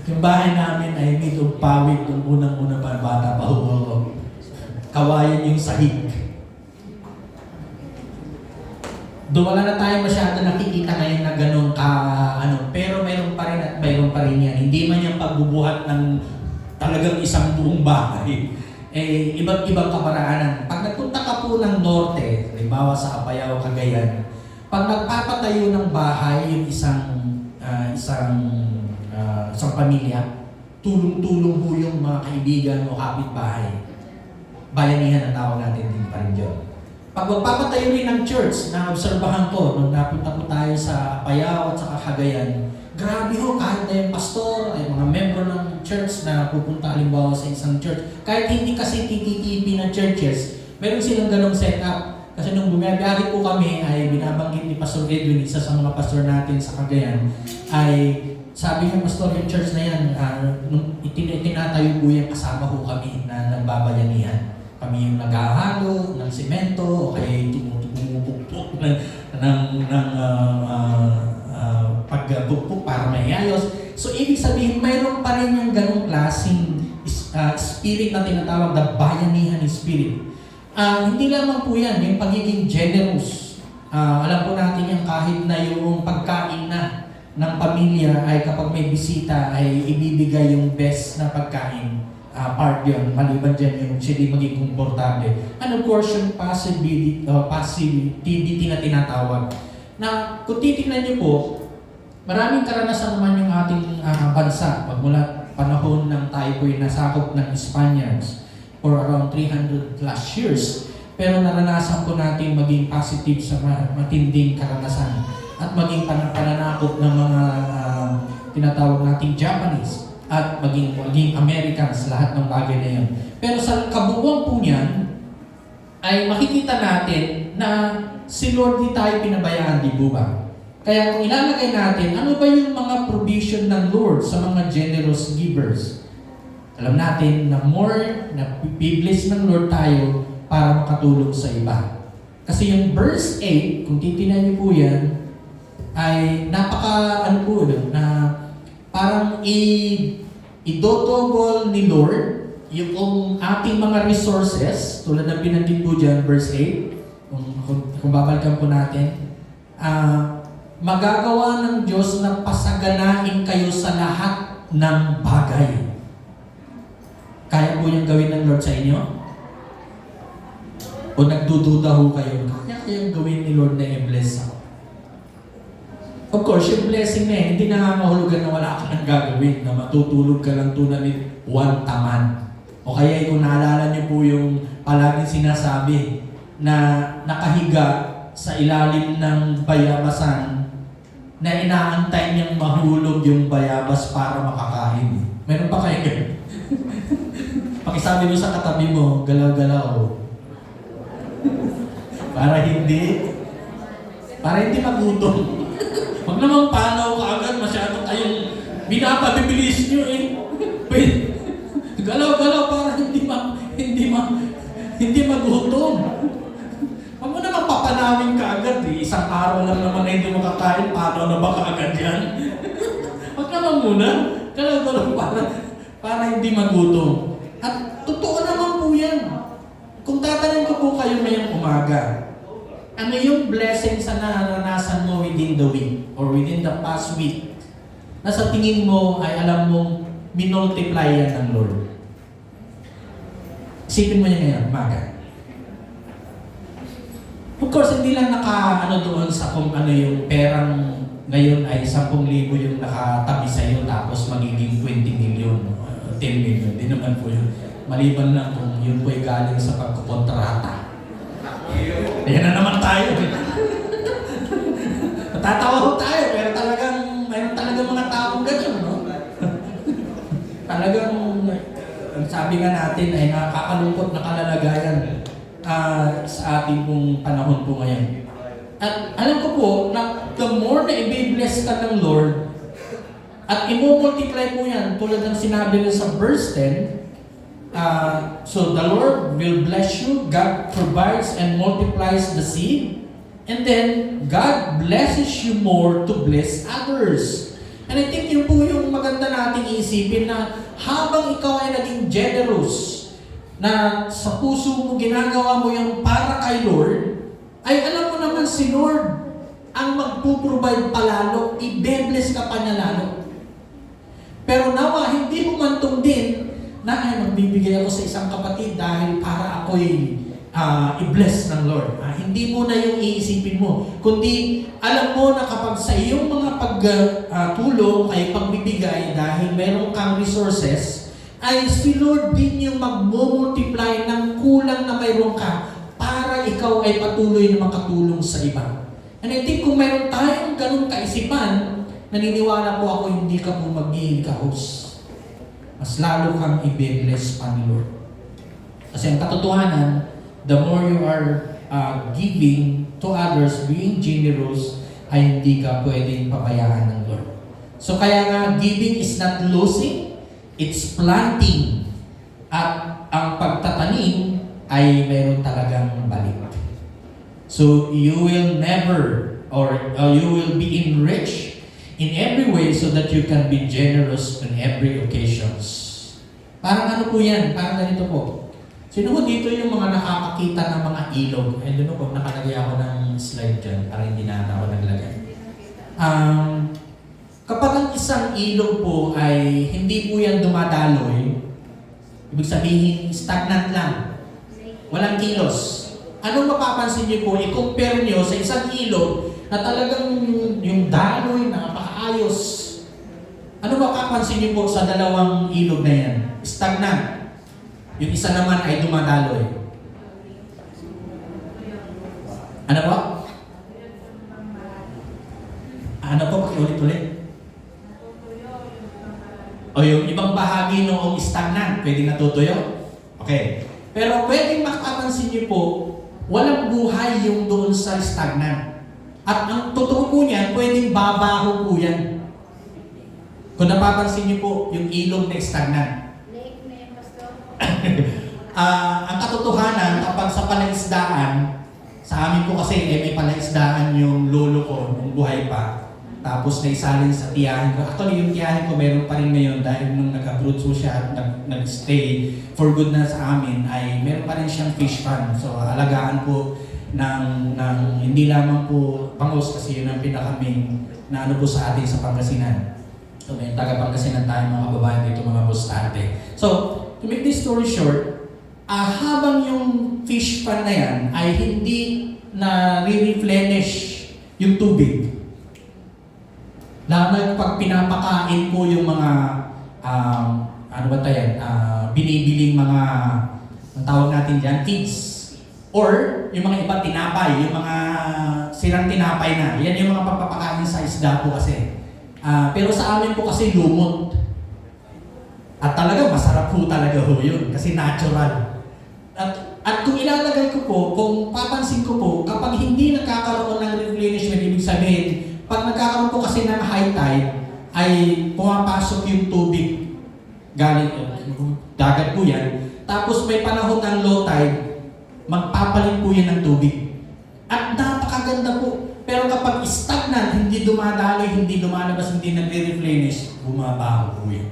yung bahay namin ay made of pawid nung unang-una pa bata pa ho. Kawayan yung sahig. Doon wala na tayo masyado nakikita ngayon na ganun pero mayroon pa rin at mayroon pa rin yan. Hindi man yung pagbubuhat ng talagang isang buong bahay. Iba't ibang kaparaanan. Pag nagpunta ka po ng norte, halimbawa sa Apayao, Cagayan, pag nagpapatayo ng bahay yung isang pamilya, tulong-tulong po yung mga kaibigan o kapitbahay. Bayanihan ang tawag natin din pa rin dyan. Pag magpapatayo rin ng church, na-obserbahan ko, nung napunta po tayo sa Apayao at sa Cagayan, grabe ho, kahit na yung pastor, ay mga membro ng church na pupunta halimbawa sa isang church, kahit hindi kasi TTTP ng churches, meron silang ganong setup. Kasi nung bumiyabiyahe po kami, ay binabanggit ni Pastor Edwin, isa sa mga pastor natin sa Cagayan, ay sabi niya, Pastor, yung church na yan, nung itinatayo po yan, kasama ho kami na nagbabayanihan. Kami yung naghahalo ng simento, o kaya tumupukpuk ng pagbukpuk para mayayos. So, ibig sabihin, mayroon pa rin yung ganong klaseng spirit na tinatawag na bayanihan spirit. Hindi lamang po yan, yung pagiging generous. Alam po natin yan kahit na yung pagkain na ng pamilya ay kapag may bisita ay ibibigay yung best na pagkain. Part yun, maliban dyan yung sila maging komportable. And of course, yung passivity na tinatawag. Na kung titignan niyo po, maraming karanasan naman yung ating bansa. Pagmula panahon ng tayo po'y nasakop ng Spaniards for around 300 plus years. Pero naranasan po natin maging positive sa matinding karanasan at maging pananakop ng mga tinatawag nating Japanese at maging Americans, lahat ng bagay na yun. Pero sa kabuuan po niyan, ay makikita natin na si Lord di tayo pinabayaan, di po ba? Kaya kung ilalagay natin, ano ba yung mga provision ng Lord sa mga generous givers? Alam natin na more na pibless ng Lord tayo para makatulong sa iba. Kasi yung verse 8, kung titignan niyo po yan, ay na parang idotogol ni Lord yung ating mga resources, tulad ng binanggit po dyan, verse 8, kung babalikan po natin, magagawa ng Diyos na pasaganain kayo sa lahat ng bagay. Kaya po yung gawin ng Lord sa inyo? O nagdududa ho kayo, kaya kayang gawin ni Lord na i-bless ako? Of course, yung blessing na yun, hindi nangangahulugan na wala ka nang gagawin, na matutulog ka lang tunay one taman. O kaya kung naalala niyo po yung palaging sinasabi na nakahiga sa ilalim ng bayabasan na inaantay niyang mahulog yung bayabas para makakain. Meron pa kayo ganun? Pakisabi mo sa katabi mo, galaw-galaw. Para hindi magutom. Huwag naman panaw ka agad, masyado kayong binapabibilis nyo eh. Galaw-galaw para hindi lang naman na hindi makakain, paano na ba kaagad yan? Wag naman muna. Kalaw-kalaw para hindi magutom. At totoo naman po yan. Kung tatanungin ko po kayo ngayong umaga, ano yung blessing sa naranasan mo within the week or within the past week na sa tingin mo ay alam mong minultiply yan ng Lord? Isipin mo yan ngayon, umaga. Of course, hindi lang doon sa kung ano yung perang ngayon ay 10,000 yung nakatabi sa iyo tapos magiging 20 million, 10 million. Hindi naman po yun. Maliban lang kung yun po ay galing sa pagkukontrata. Ayan na naman tayo. Natatawa ko tayo, pero mayroon talagang mga taong ganyan, no? Talagang, ang sabi nga natin ay nakakalungkot na kalalagayan sa ating pong panahon po ngayon. At alam ko po na the more na i-bless ka ng Lord at i-multiply po yan tulad ng sinabi niya sa verse 10, so the Lord will bless you, God provides and multiplies the seed, and then God blesses you more to bless others. And I think yun po yung maganda nating isipin na habang ikaw ay naging generous, na sa puso mo ginagawa mo yung para kay Lord, ay alam mo naman si Lord ang magpuprovide palalo, i-bless ka pa niya lalo. Pero nawa, hindi mo mantong din na ay magbibigay ako sa isang kapatid dahil para ako'y i-bless ng Lord. Hindi mo na yung iisipin mo. Kundi alam mo na kapag sa iyong mga pagtulong ay pagbibigay dahil meron kang resources, ay si Lord din yung mag-multiply ng kulang na mayroon ka para ikaw ay patuloy na makatulong sa iba. And I think kung mayroon tayong ganun kaisipan, naniniwala po ako hindi ka po magiging kahos. Mas lalo kang i-bless pa ni Lord. Kasi ang katotohanan, the more you are giving to others, being generous, ay hindi ka pwedeng pabayaan ng Lord. So kaya nga, giving is not losing, it's planting. At ang pagtatanim ay mayroon talagang balik. So you will never or you will be enriched in every way so that you can be generous on every occasions. Parang ano po yan? Parang ganito po. Sino ko dito yung mga nakakakita ng mga ilog? I don't know kung nakalagay ako ng slide dyan para hindi na ako naglagay. Kapag ang isang ilog po ay hindi po yan dumadaloy, ibig sabihin stagnant lang. Walang kilos. Anong mapapansin niyo po? I-compare niyo sa isang ilog na talagang yung daloy na napakaayos. Ano mapapansin niyo po sa dalawang ilog na yan? Stagnant. Yung isa naman ay dumadaloy. Ano po? Ano po? Pakiulit-ulit. O yung ibang bahagi noong stagnant, pwedeng natutuyo? Okay. Pero pwedeng makapansin niyo po, walang buhay yung doon sa stagnant. At ang totoo po niyan, pwedeng babaho po yan. Kung napapansin niyo po, yung ilog na stagnant. Ang katotohanan, kapag sa palaisdaan, sa amin po kasi may palaisdaan yung lolo ko nung buhay pa. Tapos naisalin sa tiyahin ko. Actually, yung tiyahin ko meron pa rin ngayon dahil nung nag-abroad po siya at nag-stay for good na sa amin, ay meron pa rin siyang fish farm. So, alagaan po ng hindi lamang po pangos kasi yun ang pinaka-main na ano po sa atin sa Pangasinan. So, may taga-Pangasinan tayo mga kababayan dito, mga bostante. So, to make this story short, habang yung fish pan na yan ay hindi na re-replenish yung tubig. Lalo na pag pinapakain po yung mga binibiling mga ang tawag natin dyan, feeds. Or yung mga iba tinapay, yung mga sirang tinapay na. Yan yung mga pagpapakain sa isda po kasi. Pero sa amin po kasi lumot. At talaga masarap po talaga ho yun kasi natural. At kung ilalagay ko po, kung papansin ko po, kapag hindi nagkakaroon ng replenishment, ibig sabihin, pag nagkakaroon po kasi ng high tide, ay pumapasok yung tubig galing, dagat po yan. Tapos may panahon ng low tide, magpapalit po yan ng tubig. At napakaganda po. Pero kapag hindi dumadaloy, hindi lumalabas, hindi nagre-replenish, bumabaho po yun.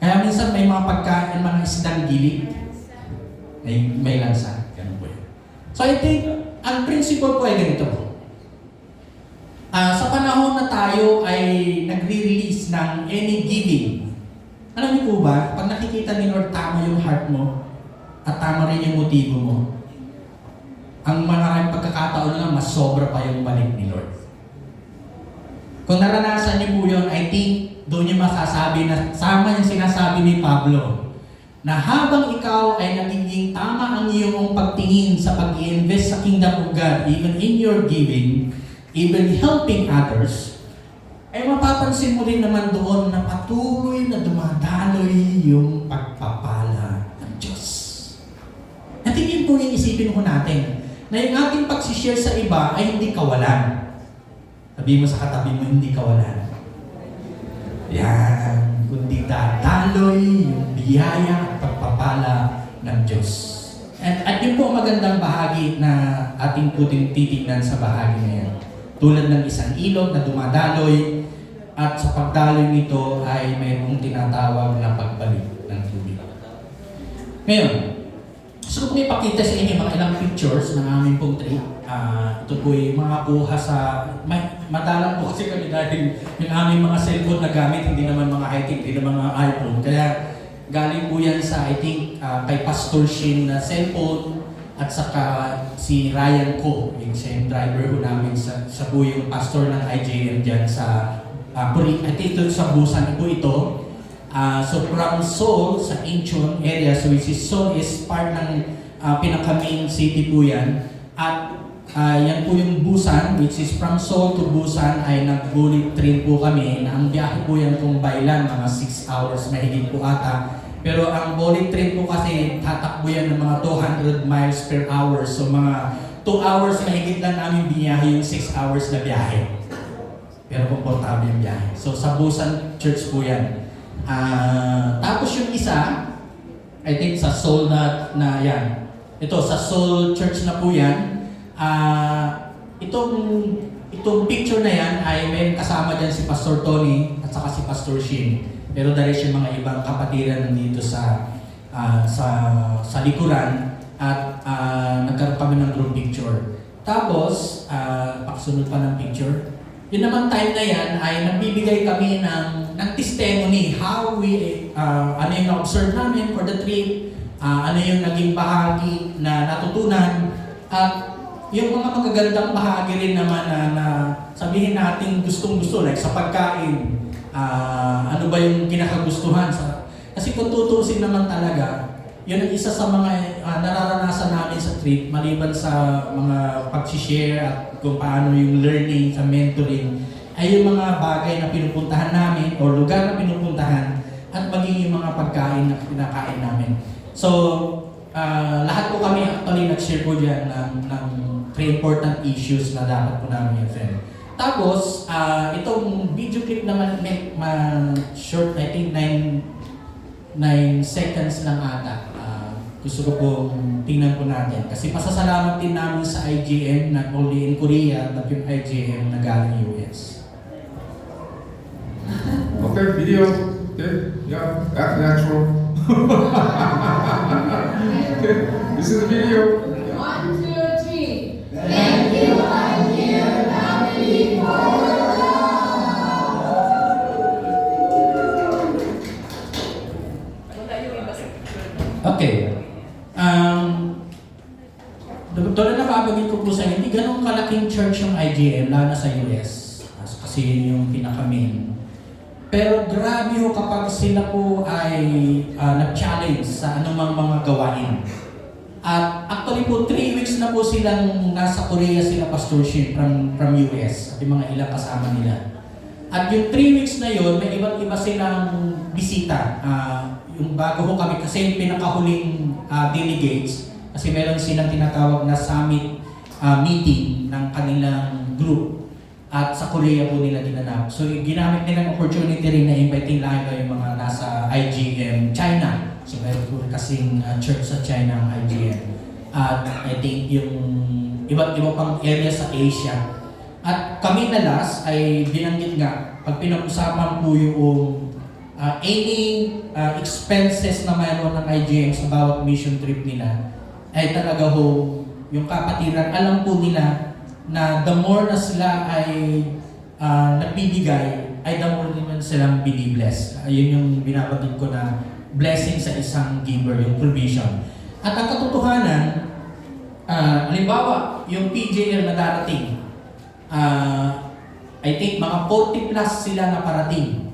Kaya minsan may mga pagkain, mga isdang gilid, may lansa. Ganun po yun. So I think, ang principle po ay ganito po. Sa panahon na tayo ay nagre-release ng any giving, alam niyo po ba, pag nakikita ni Lord tama yung heart mo, at tama rin yung motibo mo, ang maraming pagkakataon na mas sobra pa yung balik ni Lord. Kung naranasan niyo po yun, I think doon niyo masasabi na sama yung sinasabi ni Pablo na habang ikaw ay nagiging tama ang iyong pagtingin sa pag-i-invest sa kingdom of God, even in your giving, even helping others, ay mapapansin mo rin naman doon na patuloy na dumadaloy yung pagpapala ng Diyos. At yun po yung isipin ko natin, na yung ating pagsishare sa iba ay hindi kawalan. Sabi mo sa katabi mo, hindi kawalan. Yan, kundi dadaloy yung biyaya at pagpapala ng Diyos. At yun po ang magandang bahagi na ating puting titignan sa bahagi na yan. Tulad ng isang ilog na dumadaloy at sa pagdaloy nito ay mayroong tinatawag na pagbalik ng tubig. Ngayon, gusto ko ipakita sa inyo mga ilang pictures ng aming pong trip. Ito po yung mga kuha sa... Madalang po kasi kami dahil yung aming mga cellphone na gamit, hindi naman mga high-tech, hindi naman mga iPhone. Kaya galing po yan sa, I think, kay Pastor Shin na cellphone at saka si Ryan Ko, yung same driver ko namin sa po yung pastor ng IJM dyan sa Puri. I think ito sa Busan po ito. So from Seoul sa Incheon area, so which is Seoul is part ng pinaka-main city po yan. At yan po yung Busan, which is from Seoul to Busan ay nag-bullet train po kami. Na ang biyahe po yan kung bailan, mga 6 hours mahigit po ata. Pero ang bullet train po kasi tatakbo yan ng mga 200 miles per hour. So mga 2 hours mahigit lang namin biyahe yung 6 hours na biyahe. Pero komportable yung biyahe. So sa Busan Church po yan. Tapos yung isa, I think sa Seoul na yan. Ito, sa Seoul Church na po yan. Itong picture na yan ay may kasama dyan si Pastor Tony at saka si Pastor Shin. Pero dahil siya mga ibang kapatiran nandito sa likuran at nagkaroon kami ng group picture. Tapos, pagsunod pa ng picture, yun naman time na yan ay nagbibigay kami ng testimony how we, ano yung na-observe namin for the trip, ano yung naging bahagi na natutunan, at yung mga magagandang bahagi rin naman na sabihin natin gustong-gusto, like sa pagkain, ano ba yung kinakagustuhan. Kasi kung tutusin naman talaga, yun ang isa sa mga nararanasan namin sa trip, maliban sa mga pag-share at kung paano yung learning sa mentoring, ay yung mga bagay na pinupuntahan namin o lugar na pinupuntahan at maging yung mga pagkain na kinakain namin. So, lahat po kami actually nag-share po dyan ng 3 important issues na dapat po namin i-friend. Tapos, itong video clip naman, short, I think 9 seconds lang ata. Gusto ko pong tingnan po natin. Kasi pasasalamat din namin sa IJM, not only in Korea, but yung IJM na galing US. Okay, video. Okay, yeah, act natural. Okay, this is the video. 1, 2, 3. Thank you, IJM family, for your love. Okay. Doon na napapagin ko po sa inyo, hindi ganun kalaking church yung IJM, lalo na sa US. Kasi yun yung pinaka-main. Pero grabe ho kapag sila po ay nag-challenge sa anumang mga gawain. At actually po, 3 weeks na po silang nasa Korea sila Pastor Shin from US. At yung mga ilang kasama nila. At yung 3 weeks na yun, may iba't iba silang bisita. Yung bago ho kami, kasi yung pinakahuling delegates, kasi meron silang tinatawag na summit meeting ng kanilang group. At sa Korea po nila ginanap. So ginamit nilang opportunity rin na inviting lang yung mga nasa IJM China. So meron po kasing church sa China ang IJM. At I think yung iba't iba pang area sa Asia. At kami na last ay binanggit nga, pag pinag-usapan po yung any expenses na mayroon ng IGM sa bawat mission trip nila, ay talaga ho, yung kapatiran, alam po nila na the more na sila ay nagbibigay, ay the more naman silang binibless. Ayun yung binabatid ko na blessing sa isang giver, yung provision. At ang katotohanan, halimbawa, yung PJL na darating, I think mga 40 plus sila na parating.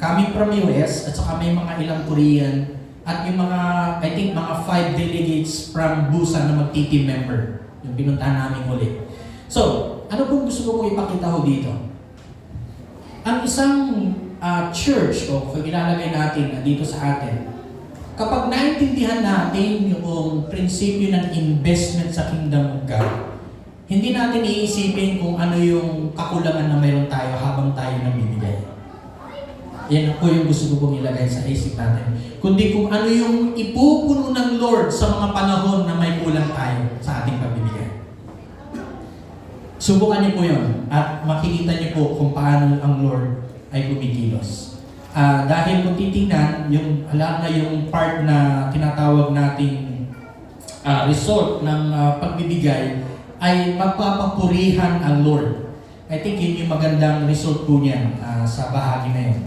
Kami from US at saka may mga ilang Korean at yung mga, I think mga 5 delegates from Busan na mag-team member. Yung pinuntahan namin ulit. So, ano pong gusto ko ipakita ho dito? Ang isang church, o kung ilalagay natin dito sa atin, kapag naintindihan natin yung prinsipyo ng investment sa Kingdom of God, hindi natin iisipin kung ano yung kakulangan na mayroon tayo habang tayo nabibigay. Yan po yung gusto ko pong ilagay sa isip natin. Kundi kung ano yung ipupuno ng Lord sa mga panahon na may kulang tayo sa ating pagbibigay. Subukan niyo po yun at makikita niyo po kung paano ang Lord ay kumikilos. Dahil kung titingnan, yung, alam na yung part na tinatawag nating result ng pagbibigay ay magpapapurihan ang Lord. I think yun yung magandang result po niyan sa bahagi na yun.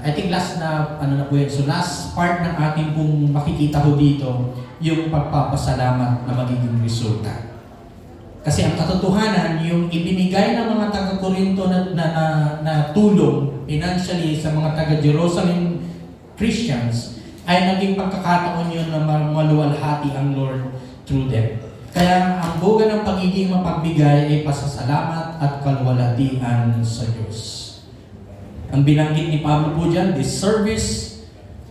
I think last na, ano na po yun, so last part ng ating pong makikita ko dito, yung pagpapasalamat na magiging resulta. Kasi ang katotohanan, yung ibinigay ng mga taga-Corinto na tulong financially sa mga taga-Jerusalem Christians ay naging pagkakataon yun na maluwalhati ang Lord through them. Kaya ang buga ng pagiging mapagbigay ay pasasalamat at kaluwalhatian sa Diyos. Ang binanggit ni Pablo po dyan, this service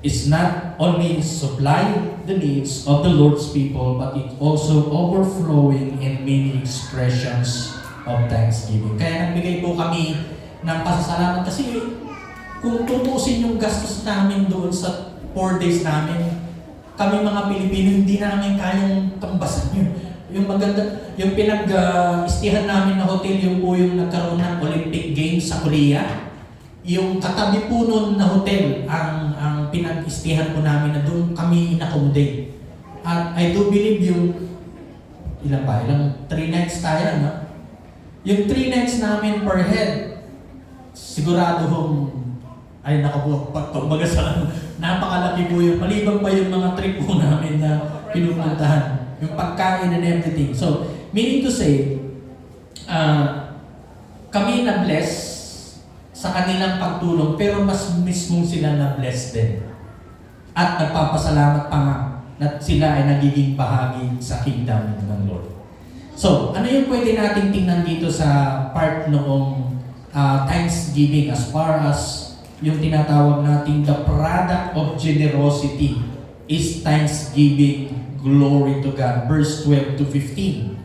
is not only supply the needs of the Lord's people, but it also overflowing in many expressions of thanksgiving. Kaya nagbigay po kami ng pasasalamat kasi kung tutusin yung gastos namin doon sa 4 days namin, kami mga Pilipino hindi namin kayang tambasan yun. Yung maganda, yung pinag-istihan namin na hotel, yung po yung nagkaroon ng Olympic Games sa Korea. Yung katabi po nun na hotel, ang pinag-istihan po namin na doon kami in-accommodate. At I do believe yung, ilang 3 nights tayo, no? Yung 3 nights namin per head, sigurado hong, ay nako po, pagbaga sa napakalaki po yun. Maliban pa yung mga trip po namin na pinupuntahan. Yung pagkain and everything. So, meaning to say, kami na-bless sa kanilang pagtulong, pero mas mismong sila na-bless din. At nagpapasalamat pa nga na sila ay nagiging bahagi sa kingdom ng Lord. So, ano yung pwede natin tingnan dito sa part noong Thanksgiving as far as yung tinatawag natin the product of generosity is thanksgiving, glory to God. Verse 12 to 15.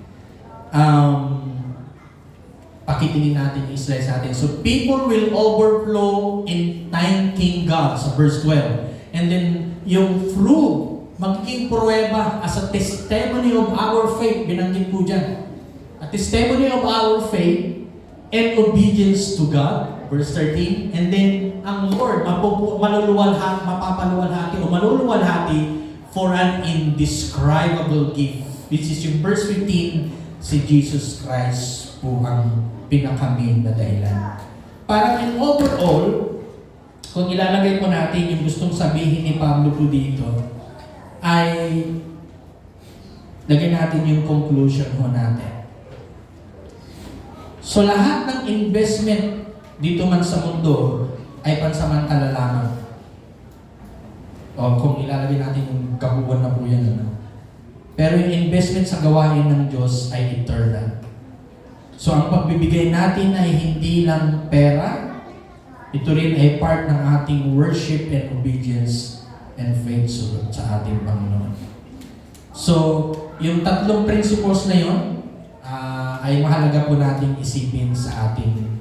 Pakitingin natin yung slide sa atin. So, people will overflow in thanking God sa verse 12. And then, yung fruit, magiging pruweba as a testimony of our faith. Binanggit po dyan. A testimony of our faith and obedience to God. Verse 13. And then, ang Lord, mapapaluwalhati o maluluwalhati for an indescribable gift. Which is yung verse 15, si Jesus Christ po ang pinaka-main na dahilan. Parang in overall, kung ilalagay po natin yung gustong sabihin ni Pablo po dito, ay lagyan natin yung conclusion ho natin. So lahat ng investment dito man sa mundo ay pansamantala lamang. O kung ilalagay natin yung kabuuan na po yan. Ano? Pero yung investment sa gawain ng Diyos ay eternal. So ang pagbibigay natin ay hindi lang pera, ito rin ay part ng ating worship and obedience and faith sa ating Panginoon. So, yung tatlong principles na yun ay mahalaga po nating isipin sa ating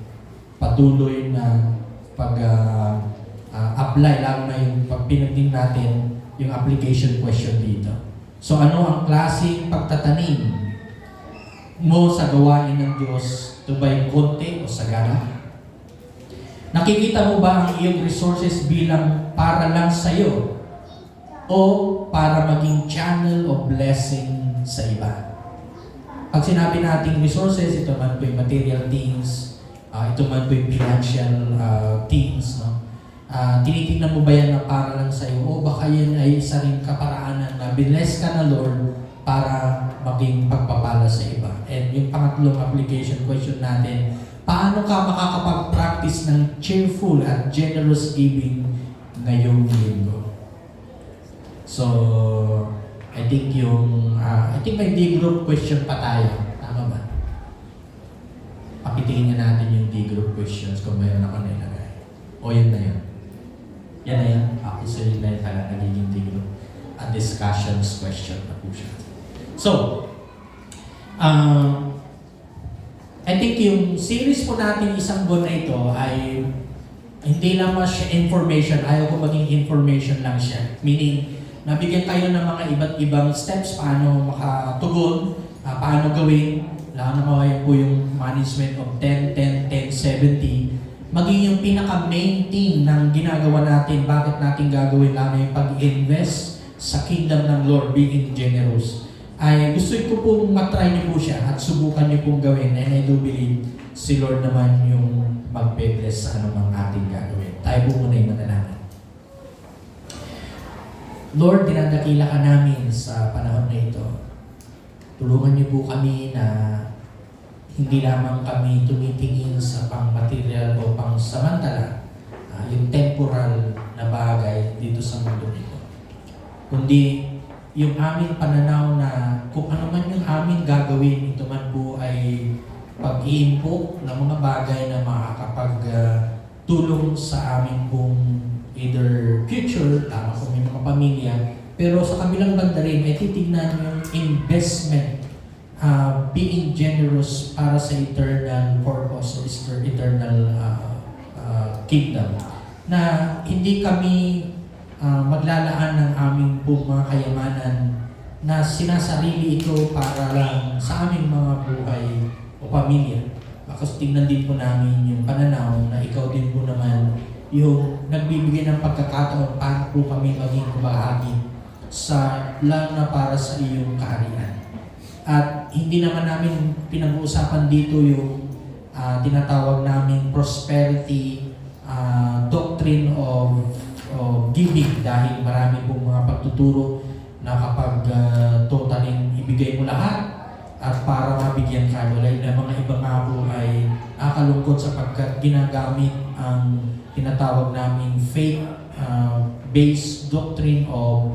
patuloy na pag-apply, lalo na yung pag pinagding natin yung application question dito. So, ano ang klaseng pagtatanim mo sa gawain ng Diyos? Ito ba'y konti o sagana? Nakikita mo ba ang iyong resources bilang para lang sa'yo o para maging channel of blessing sa iba? Pag sinabi nating resources, ito man po yung material things, ito man po yung financial things, no? Tinitingnan mo ba yan na para lang sa'yo o baka yan ay isa rin kaparaanan na binless ka na Lord para maging pagpapala sa iba? And yung pangatlong application question natin, paano ka makakapag-practice ng cheerful at generous giving ngayong linggo? So, I think may D-group question pa tayo. Tama ba? Pakitingin na natin yung D-group questions kung mayroon ako nailagay. O yun na yun. Yan na yan. Okay, so yun na yun talaga nagiging D-group. A discussions question na po siya. So, I think yung series po natin isang buwan na ito ay hindi lang siya information. Ayaw ko maging information lang siya. Meaning, nabigyan kayo ng mga iba't ibang steps paano makatugon, paano gawin, lalo na mga po yung management of 10-10-10-70, maging yung pinaka-main thing ng ginagawa natin, bakit natin gagawin, lalo yung pag-invest sa kingdom ng Lord, being generous. Ay gusto ko pong matry niyo po siya at subukan niyo pong gawin, and I do believe si Lord naman yung magbe-bless sa anumang ating gagawin. Tayo po muna yung manalangin. Lord, dinadakila ka namin sa panahon na ito. Tulungan niyo po kami na hindi lamang kami tumitingin sa pang-material o pang-samantala, yung temporal na bagay dito sa mundo nito. Kundi yung aming pananaw na kung ano man yung aming gagawin, ito man po ay pag-iimpok ng mga bagay na makakapag-tulong sa aming pong either future, tama kung may mga pamilya, pero sa kabilang banda rin, ay titignan yung investment, being generous para sa eternal purpose or eternal kingdom. Na hindi kami maglalaan ng aming pong mga kayamanan na sinasarili ito para lang sa aming mga buhay o pamilya. Kasi tingnan din po namin yung pananaw na ikaw din po naman yung nagbibigay ng pagkakataon para po kami maging bahagi sa lang na para sa iyong kaharian. At hindi naman namin pinag-uusapan dito yung tinatawag namin prosperity doctrine of giving, dahil marami pong mga pagtuturo na kapag totaling ibigay mo lahat at para mabigyan ka, wala na mga iba nga po ay nakalungkot sapagkat ginagamit ang tinatawag namin faith-based doctrine o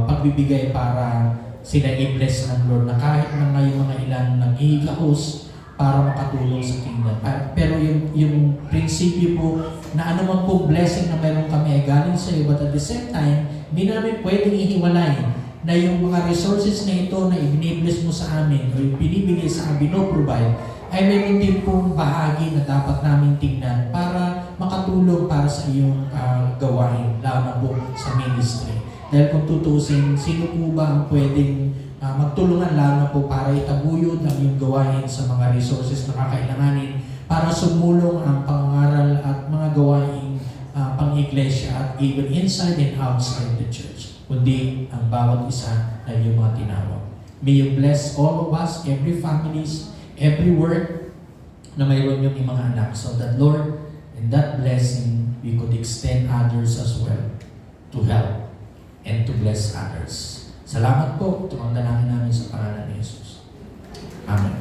pagbibigay para sila i-bless ng Lord, na kahit na ngayon mga ilan nag-iikahos para makatulong sa kingdom. Pero yung prinsipyo po na anumang po blessing na meron kami ay galing sa iyo, but at the same time, hindi namin pwedeng ihiwalay na yung mga resources na ito na ibinibless mo sa amin o yung binibigay sa amin, no-provide, ay meron din pong bahagi na dapat namin tingnan para makatulong para sa iyong gawain, lalo na po sa ministry. Dahil kung tutusin, sino po ba ang pwedeng magtulungan lalo na po para itaguyod ang iyong gawain sa mga resources na kakailanganin para sumulong ang pangaral at mga gawain pang-iglesia at even inside and outside the church, kundi ang bawat isa na iyong mga tinawag. May you bless all of us, every families, every work na mayroon yung mga anak, so that Lord, in that blessing, we could extend others as well to help and to bless others. Salamat po. Ito ang dalangin namin sa pangalan ni Jesus. Amen.